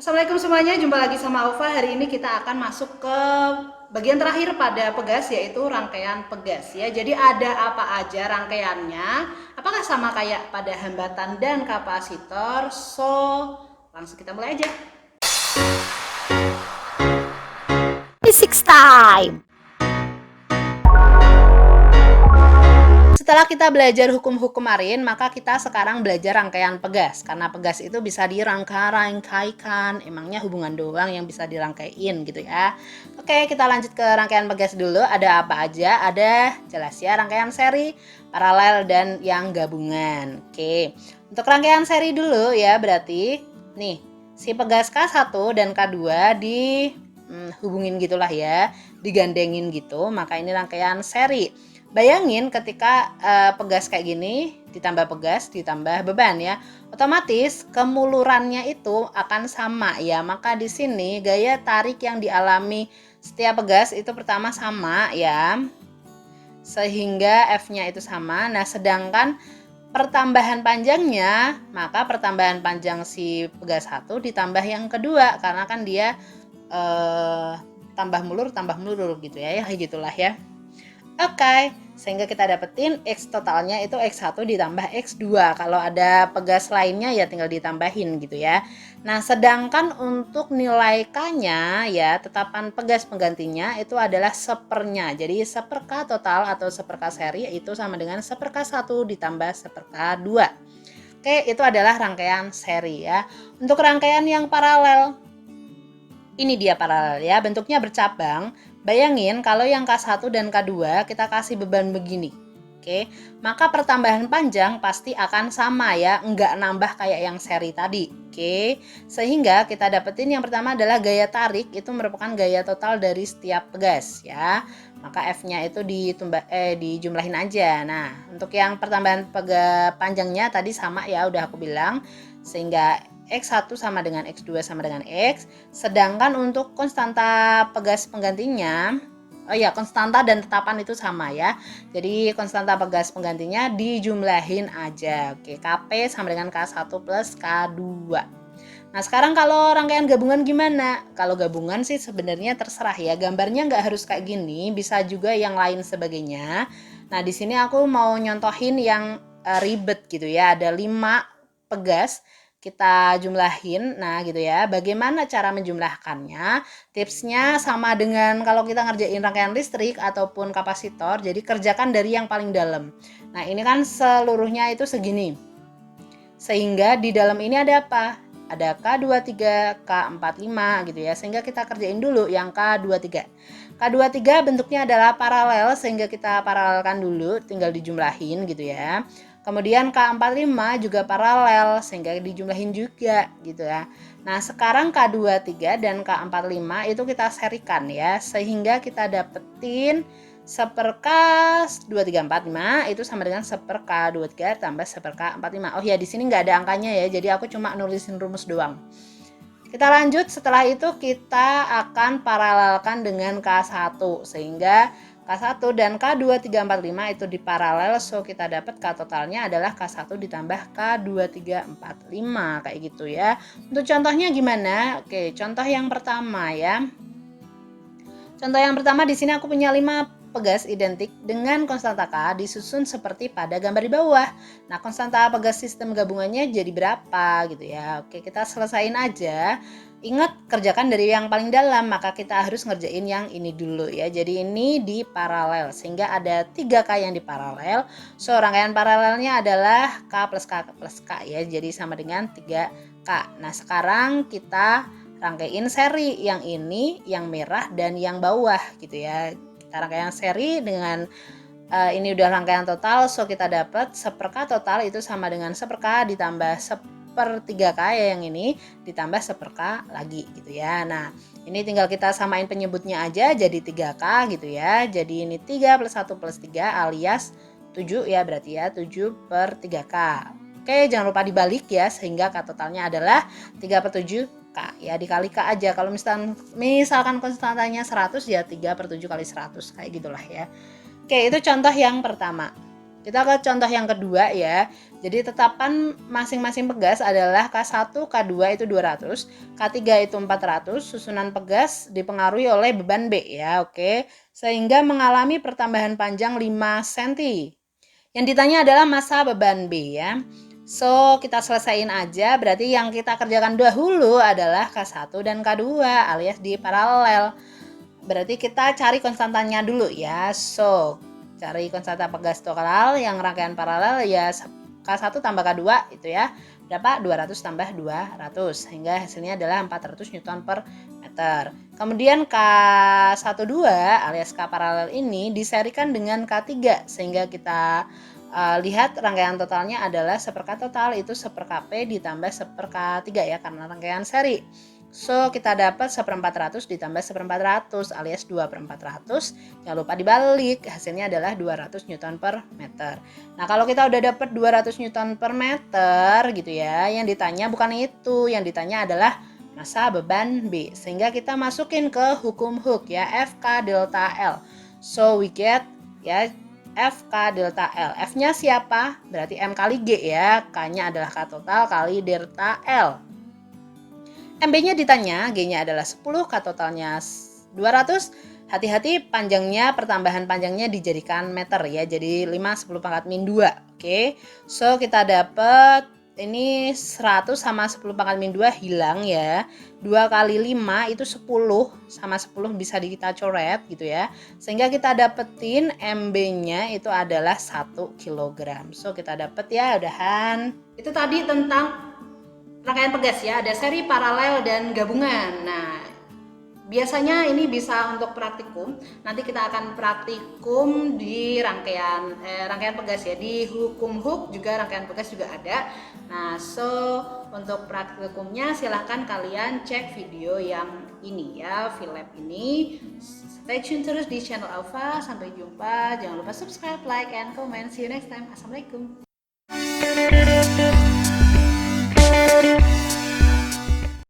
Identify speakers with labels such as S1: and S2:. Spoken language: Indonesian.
S1: Assalamualaikum semuanya, jumpa lagi sama Aufa. Hari ini kita akan masuk ke bagian terakhir pada pegas, yaitu rangkaian pegas ya. Jadi ada apa aja rangkaiannya? Apakah sama kayak pada hambatan dan kapasitor? So, langsung kita mulai aja.
S2: Physics time.
S1: Setelah kita belajar hukum-hukum kemarin, maka kita sekarang belajar rangkaian pegas. Karena pegas itu bisa dirangkaikan, emangnya hubungan doang yang bisa dirangkaiin gitu ya. Oke, kita lanjut ke rangkaian pegas dulu. Ada apa aja? Ada jelas ya, rangkaian seri, paralel, dan yang gabungan. Oke, untuk rangkaian seri dulu ya, berarti nih, si pegas K1 dan K2 hubungin gitulah ya, digandengin gitu, maka ini rangkaian seri. Bayangin ketika pegas kayak gini ditambah pegas ditambah beban ya, otomatis kemulurannya itu akan sama ya. Maka di sini gaya tarik yang dialami setiap pegas itu pertama sama ya, sehingga F-nya itu sama. Nah, sedangkan pertambahan panjangnya, maka pertambahan panjang si pegas satu ditambah yang kedua, karena kan dia tambah mulur gitu ya, gitulah ya. Oke, sehingga kita dapetin X totalnya itu X1 ditambah X2. Kalau ada pegas lainnya ya tinggal ditambahin gitu ya. Nah, sedangkan untuk nilai K-nya ya, tetapan pegas penggantinya itu adalah sepernya. Jadi seper K total atau seper K seri itu sama dengan seper K1 ditambah seper K2. Oke, itu adalah rangkaian seri ya. Untuk rangkaian yang paralel, ini dia paralel ya, bentuknya bercabang. Bayangin kalau yang K1 dan K2 kita kasih beban begini. Oke, maka pertambahan panjang pasti akan sama ya, enggak nambah kayak yang seri tadi. Oke, sehingga kita dapetin yang pertama adalah gaya tarik, itu merupakan gaya total dari setiap pegas ya. Maka F-nya itu dijumlahin aja. Nah, untuk yang pertambahan panjangnya tadi sama ya, udah aku bilang. Sehingga X1 sama dengan X2 sama dengan X. Sedangkan untuk konstanta pegas penggantinya, konstanta dan tetapan itu sama ya. Jadi konstanta pegas penggantinya dijumlahin aja. Oke, KP sama dengan K1 plus K2. Nah, sekarang kalau rangkaian gabungan gimana? Kalau gabungan sih sebenarnya terserah ya. Gambarnya nggak harus kayak gini, bisa juga yang lain sebagainya. Nah, di sini aku mau nyontohin yang ribet gitu ya. Ada 5 pegas kita jumlahin. Nah, gitu ya. Bagaimana cara menjumlahkannya? Tipsnya sama dengan kalau kita ngerjain rangkaian listrik ataupun kapasitor. Jadi kerjakan dari yang paling dalam. Nah, ini kan seluruhnya itu segini. Sehingga di dalam ini ada apa? Ada K23, K45 gitu ya. Sehingga kita kerjain dulu yang K23. K23 bentuknya adalah paralel, sehingga kita paralelkan dulu, tinggal dijumlahin gitu ya. Kemudian K45 juga paralel, sehingga dijumlahin juga gitu ya. Nah, sekarang K23 dan K45 itu kita serikan ya, sehingga kita dapetin seper K 2345 itu sama dengan seper K 23 tambah seper K 45. Oh ya, di sini nggak ada angkanya ya, jadi aku cuma nulisin rumus doang. Kita lanjut, setelah itu kita akan paralelkan dengan K1, sehingga K1 dan K2345 itu diparalel, so kita dapat K totalnya adalah K1 ditambah K2345 kayak gitu ya. Untuk contohnya gimana? Oke, contoh yang pertama ya. Contoh yang pertama, di sini aku punya 5 pegas identik dengan konstanta K disusun seperti pada gambar di bawah. Nah, konstanta pegas sistem gabungannya jadi berapa gitu ya. Oke, kita selesain aja. Ingat, kerjakan dari yang paling dalam, maka kita harus ngerjain yang ini dulu ya. Jadi ini di paralel, sehingga ada 3K yang di paralel. So, rangkaian paralelnya adalah K plus K plus K ya. Jadi sama dengan 3K. Nah, sekarang kita rangkaiin seri, yang ini, yang merah, dan yang bawah gitu ya. Kita rangkaian seri dengan ini udah rangkaian total, so kita dapat seper K total itu sama dengan seper K ditambah seper 3K ya, yang ini ditambah seper K lagi gitu ya. Nah, ini tinggal kita samain penyebutnya aja jadi 3K gitu ya. Jadi ini 3 plus 1 plus 3 alias 7 ya, berarti ya 7 per 3K. Oke, jangan lupa dibalik ya, sehingga K totalnya adalah 3 per 7 K ya, dikali K aja. Kalau misalkan konstantanya 100 ya 3 per 7 kali 100 kayak gitulah ya. Oke, itu contoh yang pertama. Kita ke contoh yang kedua ya. Jadi tetapan masing-masing pegas adalah K1, K2 itu 200, K3 itu 400. Susunan pegas dipengaruhi oleh beban B ya, oke. Sehingga mengalami pertambahan panjang 5 cm. Yang ditanya adalah massa beban B ya. So, kita selesaiin aja. Berarti yang kita kerjakan dahulu adalah K1 dan K2 alias di paralel. Berarti kita cari konstantannya dulu ya. So, cari konstanta pegas tokal yang rangkaian paralel ya K1 tambah K2 itu ya. Berapa? 200 tambah 200 sehingga hasilnya adalah 400 Newton per meter. Kemudian K12 alias K paralel ini diserikan dengan K3 sehingga kita lihat rangkaian totalnya adalah 1/K total itu 1/Kp ditambah 1/K3 ya karena rangkaian seri. So, kita dapat 1/400 ditambah 1/400 alias 2/400. Jangan lupa dibalik, hasilnya adalah 200 Newton per meter. Nah, kalau kita udah dapat 200 Newton per meter gitu ya, yang ditanya bukan itu, yang ditanya adalah massa beban B. Sehingga kita masukin ke hukum Hooke ya, FK delta L. So, we get ya FK delta L. F-nya siapa? Berarti M kali G ya. K-nya adalah K total kali delta L. MB-nya ditanya, G-nya adalah 10, K totalnya 200. Hati-hati panjangnya, pertambahan panjangnya dijadikan meter ya. Jadi 5 10 pangkat min 2. Oke. So, kita dapat ini 100 sama 10 pangkat min 2 hilang ya. 2 kali 5 itu 10 sama 10 bisa kita coret gitu ya. Sehingga kita dapetin MB-nya itu adalah 1 kg. So, kita dapet ya udahan. Itu tadi tentang rangkaian pegas ya, ada seri, paralel, dan gabungan. Nah, biasanya ini bisa untuk praktikum. Nanti kita akan praktikum di rangkaian pegas ya. Di hukum Hooke juga rangkaian pegas juga ada. Nah, so untuk praktikumnya silahkan kalian cek video yang ini ya, VLab ini. Stay tune terus di channel Alpha. Sampai jumpa. Jangan lupa subscribe, like, and comment. See you next time. Assalamualaikum.